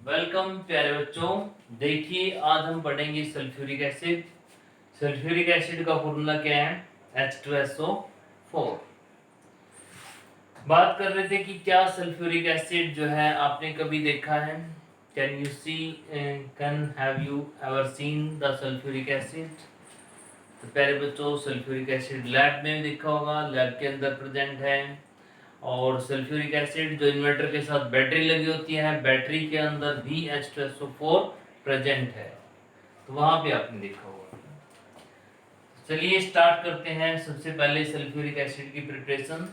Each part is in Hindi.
वेलकम प्यारे बच्चों। देखिए आज हम पढ़ेंगे सल्फ्यूरिक एसिड। सल्फ्यूरिक एसिड का फॉर्मूला क्या है? H2SO4। बात कर रहे थे कि क्या सल्फ्यूरिक एसिड जो है आपने कभी देखा है? Can have you ever seen the sulphuric acid? तो प्यारे बच्चों, सल्फ्यूरिक एसिड लैब में देखा होगा, लैब के अंदर प्रेजेंट है। और सल्फ्यूरिक एसिड जो इन्वर्टर के साथ बैटरी लगी होती है, बैटरी के अंदर भी H2SO4 प्रेजेंट है, तो वहां पे आपने देखा होगा। चलिए स्टार्ट करते हैं। सबसे पहले सल्फ्यूरिक एसिड की प्रिपरेशन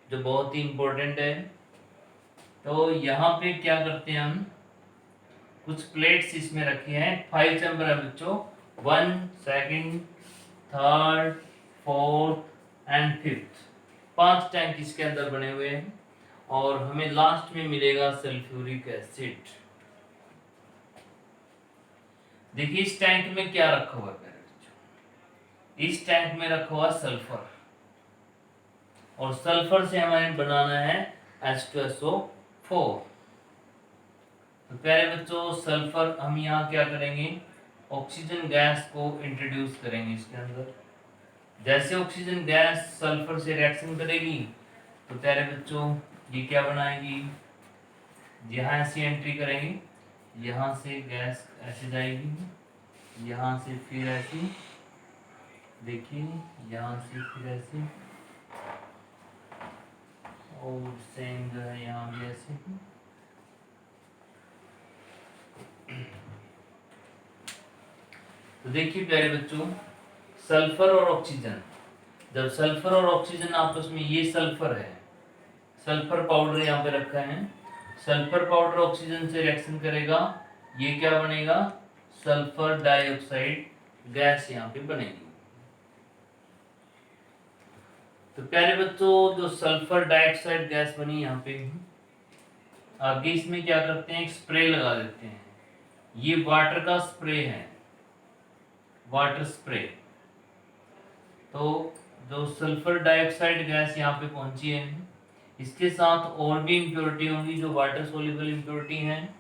जो बहुत ही इंपॉर्टेंट है। तो यहाँ पे क्या करते हैं हम, कुछ प्लेट्स इसमें रखी हैं। 5 चैम्बर है बच्चों, 1, 2, 3, 4 एंड 5। 5 टैंक इसके अंदर बने हुए हैं और हमें लास्ट में मिलेगा सल्फ्यूरिक एसिड। देखिए इस टैंक में क्या रखा हुआ है। इस टैंक में रखा हुआ सल्फर, और सल्फर से हमें बनाना है H2SO4। तो प्यारे बच्चों, सल्फर हम यहाँ क्या करेंगे, ऑक्सीजन गैस को इंट्रोड्यूस करेंगे इसके अंदर। जैसे ऑक्सीजन गैस सल्फर से रिएक्शन करेगी तो प्यारे बच्चों ये क्या बनाएगी, यहाँ ऐसी एंट्री करेंगे, यहाँ से गैस ऐसे जाएगी, यहाँ से फिर ऐसी, देखिए यहाँ से फिर ऐसे, और सेम जो है यहाँ भी ऐसे। तो देखिए प्यारे बच्चों, सल्फर और ऑक्सीजन, जब सल्फर और ऑक्सीजन आपस में, ये सल्फर है, सल्फर पाउडर यहाँ पे रखा है, सल्फर पाउडर ऑक्सीजन से रिएक्शन करेगा, ये क्या बनेगा, सल्फर डाइऑक्साइड गैस यहाँ पे बनेगी। तो प्यारे बच्चों, जो सल्फर डाइऑक्साइड गैस बनी यहाँ पे, आगे इसमें क्या करते हैं, एक स्प्रे लगा देते हैं। ये वाटर का स्प्रे है, वाटर स्प्रे। तो जो सल्फर डाइऑक्साइड गैस यहाँ पे पहुंची है, इसके साथ और भी इम्प्योरिटी होंगी जो वाटर सोल्यूबल इम्प्योरिटी हैं,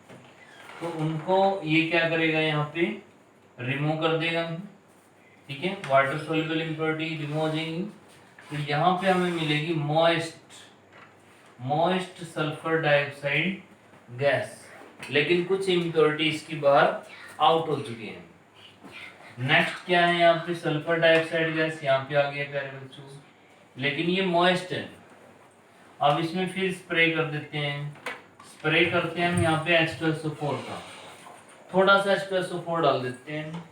तो उनको ये क्या करेगा, यहाँ पे रिमूव कर देगा। ठीक है, वाटर सोल्यूबल इम्प्योरिटी रिमूव हो जाएगी। तो यहाँ पे हमें मिलेगी मॉइस्ट सल्फर डाइऑक्साइड गैस, लेकिन कुछ इम्प्योरिटी इसकी बाहर आउट हो चुकी है। नेक्स्ट क्या है, यहाँ पे सल्फर डाइऑक्साइड गैस यहाँ पे आ गया प्यारे बच्चों, लेकिन ये मॉइस्ट है। अब इसमें फिर स्प्रे कर देते हैं, स्प्रे करते हैं हम यहाँ पे H2SO4 का, थोड़ा सा H2SO4 डाल देते हैं।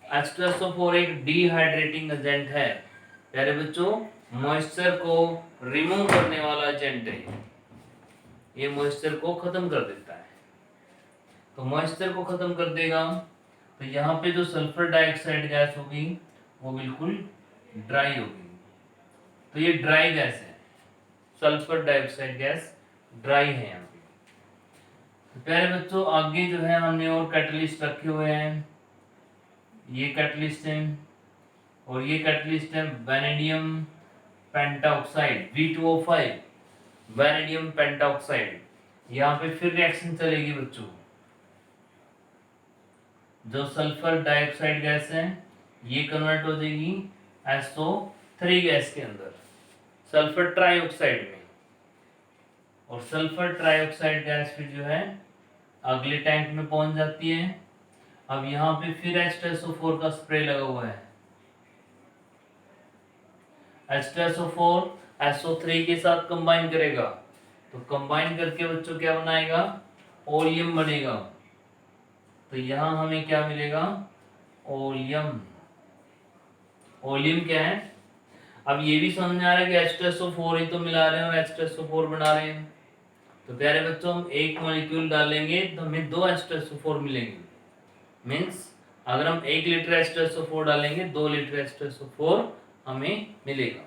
H2SO4 एक डिहाइड्रेटिंग एजेंट है प्यारे बच्चों, मॉइस्चर को रिमूव करने वाला एजेंट है, ये मॉइस्चर को खत्म कर देता है। तो मॉइस्चर को खत्म कर देगा, तो यहाँ पे जो सल्फर डाइऑक्साइड गैस होगी वो बिल्कुल ड्राई होगी। तो ये ड्राई गैस है, सल्फर डाइऑक्साइड गैस ड्राई है यहाँ पे। तो प्यारे बच्चों, आगे जो है हमने और कैटलिस्ट रखे हुए हैं, ये कैटलिस्ट है, और ये कैटलिस्ट है vanadium pentoxide V2O5, vanadium pentoxide. यहाँ पे फिर रिएक्शन चलेगी बच्चों, जो सल्फर डाइऑक्साइड गैस है ये कन्वर्ट हो जाएगी SO3 गैस के अंदर, सल्फर ट्राइऑक्साइड में, और सल्फर ट्राइऑक्साइड गैस फिर जो है अगले टैंक में पहुंच जाती है। अब यहाँ पे फिर H2SO4 का स्प्रे लगा हुआ है, H2SO4 SO3 के साथ कंबाइन करेगा, तो कंबाइन करके बच्चों क्या बनाएगा, ओलियम बनेगा। तो यहाँ हमें क्या मिलेगा, ओलियम। ओलियम क्या है, अब ये भी समझ में आ रहा है कि H2SO4 ही तो मिला रहे हैं और H2SO4 बना रहे हैं। तो प्यारे बच्चों, हम एक मॉलिक्यूल डालेंगे तो हमें 2 H2SO4 मिलेंगे। मीन्स अगर हम 1 लीटर H2SO4 डालेंगे, 2 लीटर H2SO4 हमें मिलेगा।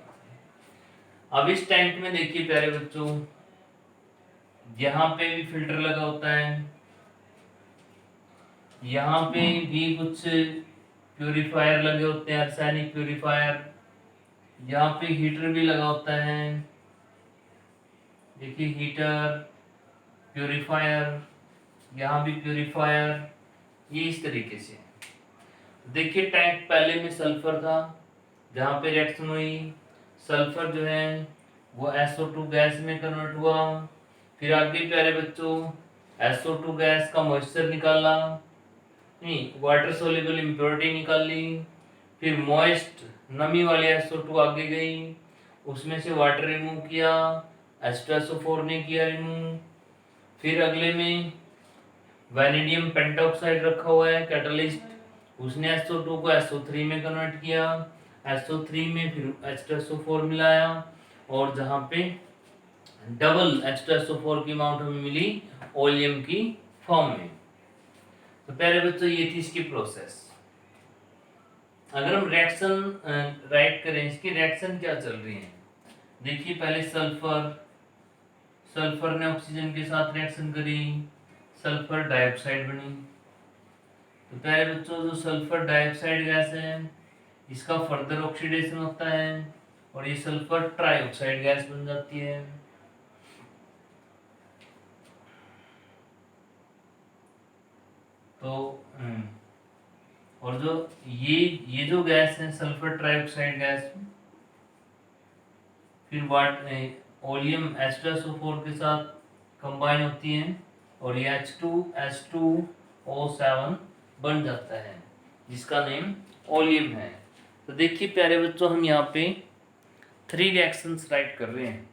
अब इस टैंक में देखिए प्यारे बच्चों, यहाँ पे भी फिल्टर लगा होता है, यहाँ पे भी कुछ प्यूरिफायर लगे होते हैं, आर्सेनिक प्यूरिफायर। यहाँ पे हीटर भी लगा होता है, देखिए हीटर, प्यूरिफायर, यहाँ भी प्यूरिफायर, ये इस तरीके से। देखिए टैंक पहले में सल्फर था, जहाँ पे रिएक्शन हुई सल्फर जो है वो SO2 गैस में कन्वर्ट हुआ। फिर आगे प्यारे बच्चों SO2 गैस का मॉइस्चर निकाला, नहीं वाटर सोल्यूबल इम्प्योरिटी निकाल ली। फिर मॉइस्ट नमी वाली SO2 आगे गई, उसमें से वाटर रिमूव किया, H2SO4 ने किया रिमूव। फिर अगले में वैनेडियम पेंटॉक्साइड रखा हुआ है कैटलिस्ट, उसने SO2 को SO3 में कन्वर्ट किया, SO3 में फिर H2SO4 मिलाया, और जहाँ पे डबल H2SO4 की अमाउंट हमें मिली ओलियम की फॉर्म में। तो पहले बच्चों ये थी इसकी प्रोसेस। अगर हम रिएक्शन राइट करें, इसकी रिएक्शन क्या चल रही है, देखिए पहले सल्फर ने ऑक्सीजन के साथ रिएक्शन करी, सल्फर डाइऑक्साइड बनी। तो पहले बच्चों जो सल्फर डाइऑक्साइड गैस है इसका फर्दर ऑक्सीडेशन होता है और ये सल्फर ट्राइऑक्साइड गैस बन जाती है। तो और जो ये जो गैस है सल्फर ट्राइऑक्साइड गैस, फिर ओलियम H2SO4 के साथ कंबाइन होती है और ये H2S2O7 बन जाता है, जिसका नेम ओलियम है। तो देखिए प्यारे बच्चों हम यहाँ पे 3 रिएक्शंस राइट कर रहे हैं।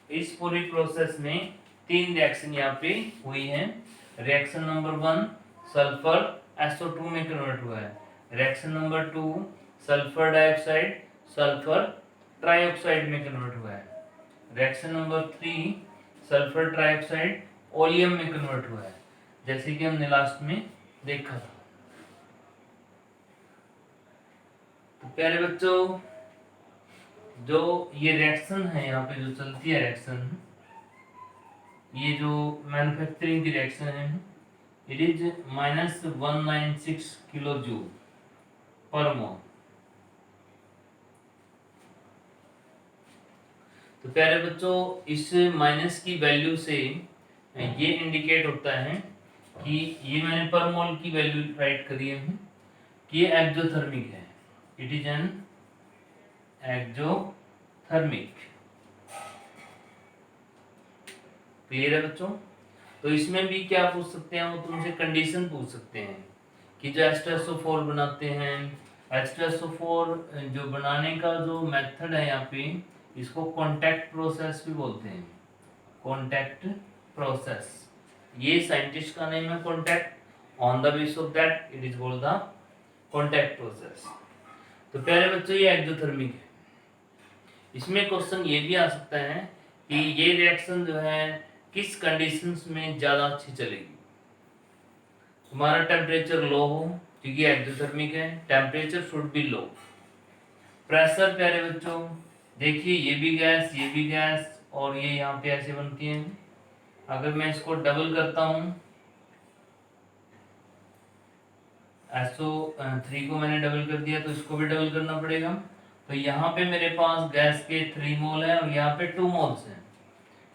इस पूरी प्रोसेस में 3 रिएक्शन यहाँ पे हुई हैं। रिएक्शन नंबर 1 सल्फर SO2 में कन्वर्ट हुआ है, reaction number 2 sulphur dioxide sulphur trioxide में कन्वर्ट हुआ है, reaction number 3 sulphur trioxide oleum में कन्वर्ट हुआ है, जैसे कि हमने लास्ट में देखा था। तो प्यारे बच्चों जो ये रिएक्शन है यहाँ पे जो चलती है रिएक्शन, ये जो मैन्युफैक्चरिंग की रिएक्शन है इट इज -196 किलो जूल पर मोल। तो प्यारे बच्चों इस माइनस की वैल्यू से ये इंडिकेट होता है कि ये मैंने पर मोल की वैल्यू राइट करी है कि ये एक्सोथर्मिक है, it is an exothermic. Clear है बच्चों? तो इसमें भी क्या पूछ सकते हैं, वो तुमसे कंडीशन पूछ सकते हैं कि जो H2SO4 बनाते हैं, H2SO4 जो बनाने का जो मेथड है यहाँ पे इसको कॉन्टैक्ट प्रोसेस भी बोलते हैं, कॉन्टैक्ट प्रोसेस। ये साइंटिस्ट का नेम है contact, on the base of that it is called the contact process. तो प्यारे बच्चों ये एक्सोथर्मिक है। इसमें क्वेश्चन ये भी आ सकता है कि ये रिएक्शन जो है किस कंडीशंस में ज़्यादा अच्छी चलेगी। हमारा टेम्परेचर लो हो क्योंकि एक्सोथर्मिक है, temperature should be low. Pressure प्यारे बच्चों देखिए ये भी गैस और ये यहाँ पे ऐसे बनती है। अगर मैं इसको डबल करता हूँ, SO3 को मैंने डबल कर दिया तो इसको भी डबल करना पड़ेगा। तो यहाँ पे मेरे पास गैस के 3 मोल है और यहाँ पे 2 मोल्स हैं।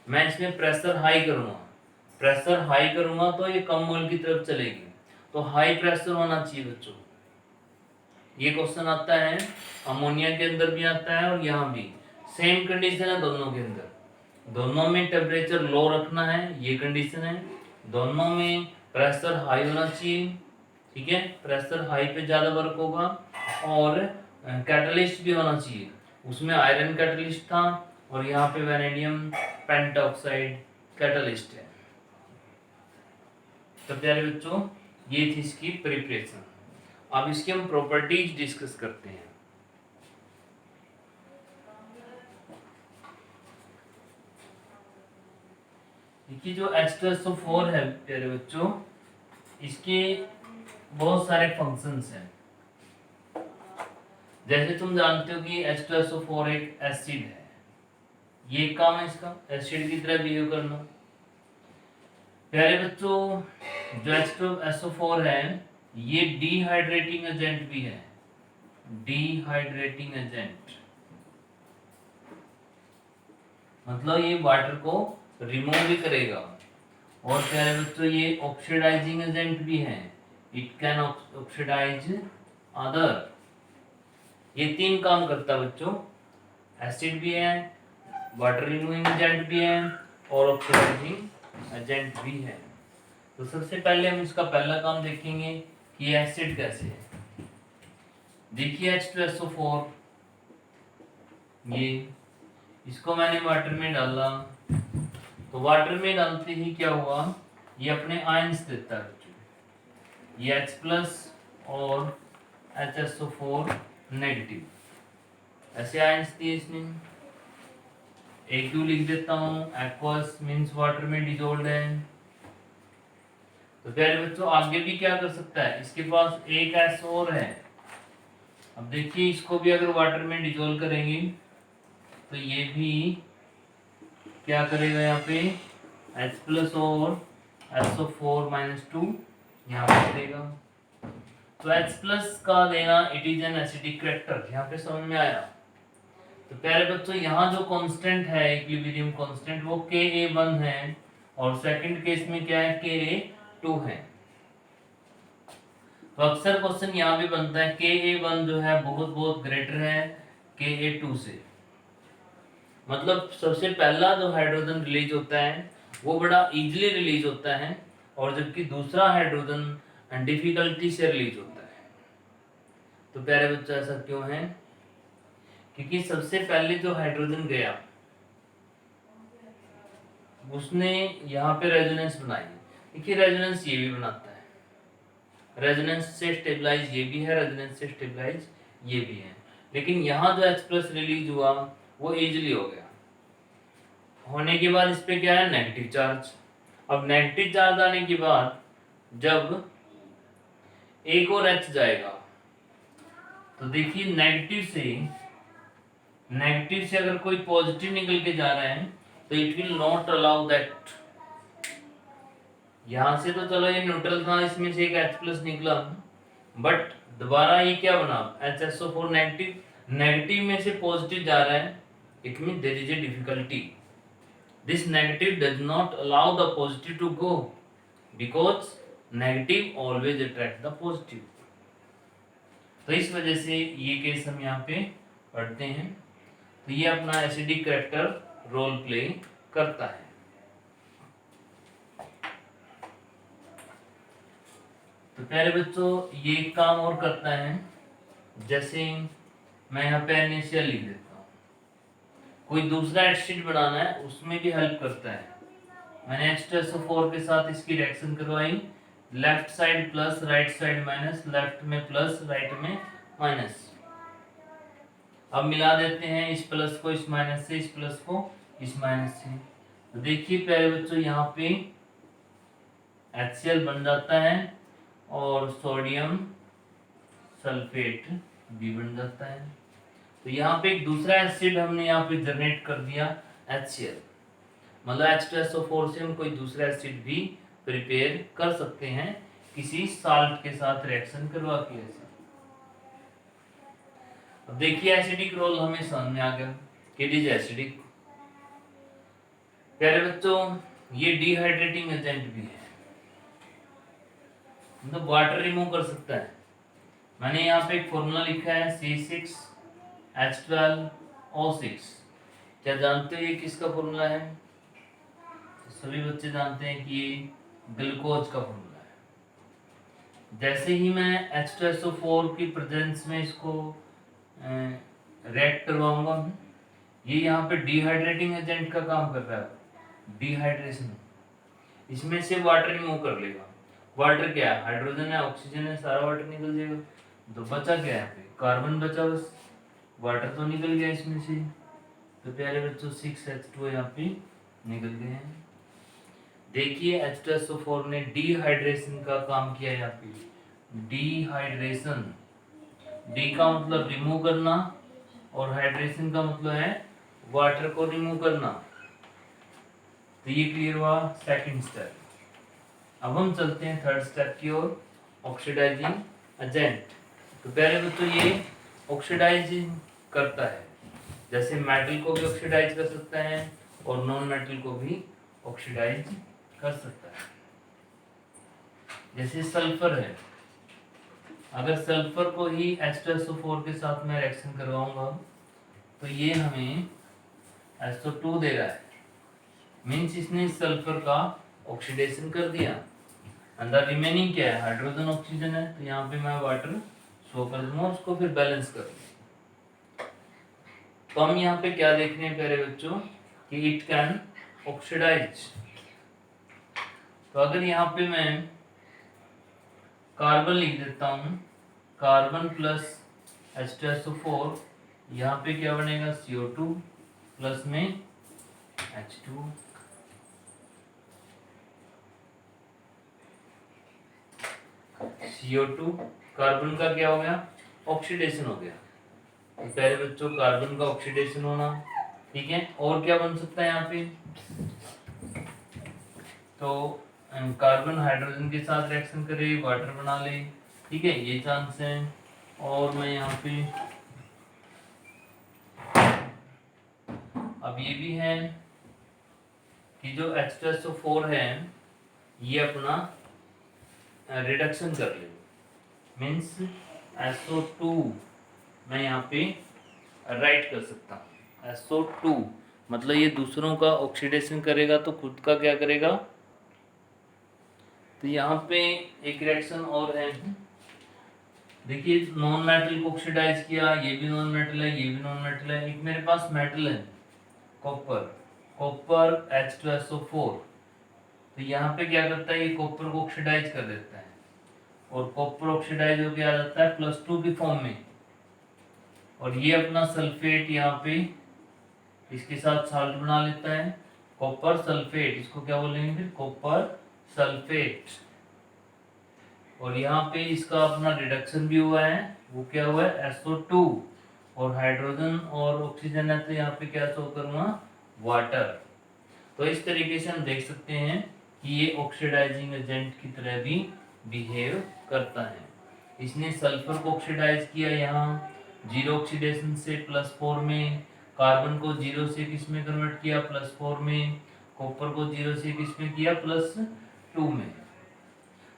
मैं इसमें प्रेशर हाई करूंगा तो ये कम मोल की तरफ चलेगी, तो हाई प्रेशर होना चाहिए बच्चों। ये क्वेश्चन आता है अमोनिया के अंदर भी आता है और यहाँ भी सेम कंडीशन है दोनों के अंदर। दोनों में टेम्परेचर लो रखना है, ये कंडीशन है। दोनों में प्रेशर हाई होना चाहिए, ठीक है, प्रेशर हाई पे ज़्यादा वर्क होगा। और कैटलिस्ट भी होना चाहिए, उसमें आयरन कैटलिस्ट था और यहाँ पे वैनेडियम पेंटॉक्साइड कैटलिस्ट है। तो प्यारे बच्चों ये थी इसकी प्रिपरेशन। अब इसकी हम प्रॉपर्टीज डिस्कस करते हैं। देखिए जो H2SO4 है प्यारे बच्चों, इसके बहुत सारे फंक्शंस हैं। जैसे तुम जानते हो कि H2SO4 एक एसिड है, ये काम है इसका एसिड की तरह बिहेव करना। प्यारे बच्चों जो H2SO4 है ये डिहाइड्रेटिंग एजेंट भी है, डिहाइड्रेटिंग एजेंट मतलब ये वाटर को रिमूव भी करेगा और प्यारे बच्चों ये ऑक्सीडाइजिंग एजेंट भी है, इट कैन ऑक्सीडाइज अदर। ये 3 काम करता है बच्चों, एसिड भी है, वाटर रिमूविंग एजेंट भी है और ऑक्सीडाइजिंग एजेंट भी है। तो सबसे पहले हम इसका पहला काम देखेंगे कि एसिड कैसे है। देखिए H2SO4, ये इसको मैंने वाटर में डाला, तो वाटर में डालते ही क्या हुआ, ये अपने आयंस देता है बच्चों, ये H प्लस और HSO4 नेगेटिव, ऐसे आयंस दिए इसने। AQ लिख देता हूँ, एक्वस मीन्स वाटर में डिजोल्व है। तो प्यारे बच्चों आगे भी क्या कर सकता है, इसके पास एक S और है। अब देखिए इसको भी अगर वाटर में डिजोल्व करेंगे तो ये भी क्या करेगा, यहाँ पे H प्लस और SO4 माइनस 2 यहाँ पे देगा। तो H प्लस का देना it is an acidic character, यहाँ पे समझ में आया। तो प्यारे बच्चों यहाँ जो कांस्टेंट है इक्विलिब्रियम कांस्टेंट वो Ka1 है और सेकंड केस में क्या है Ka2 है। तो अक्सर क्वेश्चन यहाँ भी बनता है Ka1 जो है बहुत बहुत ग्रेटर है Ka2 से, मतलब सबसे पहला जो हाइड्रोजन रिलीज होता है वो बड़ा इजीली रिलीज होता है और जबकि दूसरा हाइड्रोजन डिफिकल्टी से रिलीज होता है। तो प्यारे बच्चों ऐसा क्यों है, क्योंकि सबसे पहले जो हाइड्रोजन गया उसने यहाँ पे रेजोनेंस बनाई। देखिए रेजोनेंस ये भी बनाता है, रेजोनेंस से स्टेबलाइज ये भी है, रेजोनेंस से स्टेबलाइज ये भी है, लेकिन यहाँ जो H प्लस रिलीज हुआ वो इजीली हो गया। होने के बाद इस पे क्या है नेगेटिव चार्ज। अब नेगेटिव चार्ज आने के बाद जब एक और H जाएगा तो देखिए नेगेटिव से अगर कोई पॉजिटिव निकल के जा रहा है तो it will not allow that. यहां से तो चलो ये न्यूट्रल था, इसमें से एक H प्लस निकला, बट दोबारा ये क्या बना HSO4 नेगेटिव में से पॉजिटिव जा रहा है, it mean there is a difficulty. This negative does not allow the positive to go because negative always attract the positive. तो इस वजह से ये केस हम यहाँ पे पढ़ते हैं। तो ये अपना एसिडिक कैरेक्टर रोल प्ले करता है। तो प्यारे बच्चों ये काम और करता है, जैसे मैं यहाँ पे NaCl लिख देता हूँ, कोई दूसरा एसिड बनाना है उसमें भी हेल्प करता है। मैंने H2SO4 के साथ इसकी रिएक्शन करवाई, left side plus right side minus, left में प्लस राइट में माइनस। अब मिला देते हैं इस प्लस को इस माइनस से, इस प्लस को इस माइनस से। तो देखिए प्यारे बच्चों यहाँ पे HCl बन जाता है और सोडियम सल्फेट भी बन जाता है। तो यहाँ पे एक दूसरा एसिड हमने यहाँ पे जनरेट कर दिया HCl, मतलब H2SO4 से हम कोई दूसरा एसिड भी प्रिपेयर कर सकते हैं किसी साल्ट के साथ रिएक्शन करवा के। ऐसा अब देखिए एसिडिक रोल हमें समझ में आ गया कि इट इज एसिडिक। प्यारे बच्चों ये डिहाइड्रेटिंग एजेंट भी है, मतलब वाटर रिमूव कर सकता है। मैंने यहाँ पे एक फॉर्मूला लिखा है C6H12O6। क्या जानते हो ये किसका फॉर्मूला है? तो सभी बच्चे जानते हैं कि ये ग्लूकोज का फॉर्मूला है। जैसे ही मैं H2SO4 की प्रेजेंस में इसको रिएक्ट करवाऊंगा, ये यहाँ पे डिहाइड्रेटिंग एजेंट का काम कर रहा है, डिहाइड्रेशन। इसमें से वाटर रिमूव कर लेगा। वाटर क्या है, हाइड्रोजन है, ऑक्सीजन है, सारा वाटर निकल जाएगा। तो बचा क्या है, पे कार्बन बचा, बस वाटर तो निकल गया इसमें से। तो प्यारे बच्चों 6H2 यहाँ पे निकल गए हैं। देखिए H2SO4 ने डिहाइड्रेशन का काम किया यहाँ पे। डिहाइड्रेशन, डी का मतलब रिमूव करना और हाइड्रेशन का मतलब है वाटर को रिमूव करना। तो ये क्लियर हुआ सेकंड स्टेप। अब हम चलते हैं थर्ड स्टेप की ओर, ऑक्सीडाइजिंग एजेंट। तो पहले बच्चों ये ऑक्सीडाइजिंग करता है, जैसे मेटल को भी ऑक्सीडाइज कर सकता है और नॉन मेटल को भी ऑक्सीडाइज कर सकता है। जैसे सल्फर है, अगर सल्फर को ही H2SO4 के साथ में रिएक्शन करवाऊंगा तो ये हमें SO2 दे रहा है, मीन्स इसने सल्फर का ऑक्सीडेशन कर दिया। अंदर रिमेनिंग क्या है, हाइड्रोजन ऑक्सीजन है, तो यहाँ पे मैं वाटर शो कर दूंगा, उसको फिर बैलेंस कर दूंगा। तो हम यहाँ पे क्या देख रहे हैं प्यारे बच्चों कि इट कैन ऑक्सीडाइज। तो अगर यहाँ पे मैं कार्बन लिख देता हूँ, कार्बन प्लस H2SO4, यहाँ पे क्या बनेगा CO2 प्लस में H2। CO2 कार्बन का क्या हो गया, ऑक्सीडेशन हो गया। तो पहले बच्चों कार्बन का ऑक्सीडेशन होना, ठीक है। और क्या बन सकता है यहाँ पे, तो कार्बन हाइड्रोजन के साथ रिएक्शन करे, वाटर बना ले, ठीक है, ये चांस है। और मैं यहाँ पे अब ये भी है कि जो H2SO4 है ये अपना रिडक्शन कर ले, मीन्स SO2 मैं यहाँ पे राइट कर सकता हूँ। SO2 मतलब ये दूसरों का ऑक्सीडेशन करेगा तो खुद का क्या करेगा। तो यहाँ पे एक रिएक्शन और है, देखिए नॉन मेटल को ऑक्सीडाइज किया, ये भी नॉन मेटल है, ये भी नॉन मेटल है। एक मेरे पास मेटल है कॉपर, कॉपर H2SO4, तो यहाँ पे क्या करता है, ये कॉपर को ऑक्सीडाइज कर देता है और कॉपर ऑक्सीडाइज होकर आ जाता है +2 की फॉर्म में। और ये अपना सल्फेट यहाँ पे इसके साथ साल्ट बना लेता है, कॉपर सल्फेट, इसको क्या बोलेंगे फिर, कॉपर सल्फेट। और यहाँ पे इसका अपना रिडक्शन भी हुआ है, वो क्या हुआ है SO2, और हाइड्रोजन और ऑक्सीजन है तो यहाँ पे क्या शो करूँगा, वाटर। तो इस तरीके से हम देख सकते हैं कि ये ऑक्सीडाइजिंग एजेंट की तरह भी बिहेव करता है। इसने सल्फर को ऑक्सीडाइज किया यहाँ 0 ऑक्सीडेशन से +4 में, कार्बन को 0 से किस में कन्वर्ट किया, +4 में, कॉपर को 0 से किस में किया, +2 में।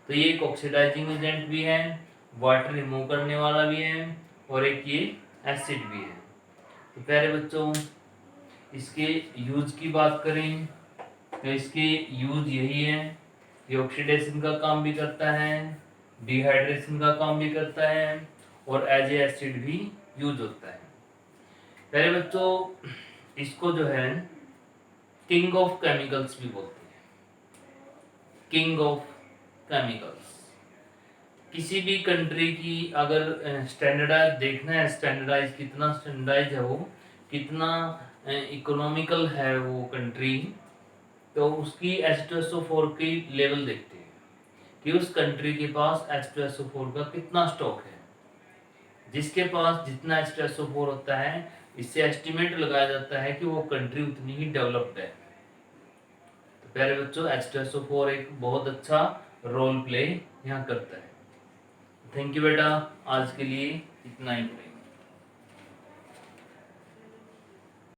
तो ये एक ऑक्सीडाइजिंग एजेंट भी है, वाटर रिमूव करने वाला भी है, और एक ये एसिड भी है। तो प्यारे बच्चों इसके यूज की बात करें तो इसके यूज यही है कि ऑक्सीडेशन का काम भी करता है, डिहाइड्रेशन का काम भी करता है, और एज ए एसिड भी यूज होता है। प्यारे बच्चों इसको जो है किंग ऑफ केमिकल्स भी बोलते हैं, किंग ऑफ केमिकल्स। किसी भी कंट्री की अगर स्टैंडर्डाइज देखना है, स्टैंडर्डाइज कितना स्टैंडर्डाइज है वो, कितना इकोनॉमिकल है वो कंट्री, तो उसकी H2SO4 की लेवल देखते हैं कि उस कंट्री के पास H2SO4 का कितना स्टॉक है। जिसके पास जितना H2SO4 होता है, इससे एस्टिमेट लगाया जाता है कि वो कंट्री उतनी ही डेवलप्ड है। तो प्यारे बच्चों H2SO4 एक बहुत अच्छा रोल प्ले यहाँ करता है। थैंक यू बेटा, आज के लिए इतना ही।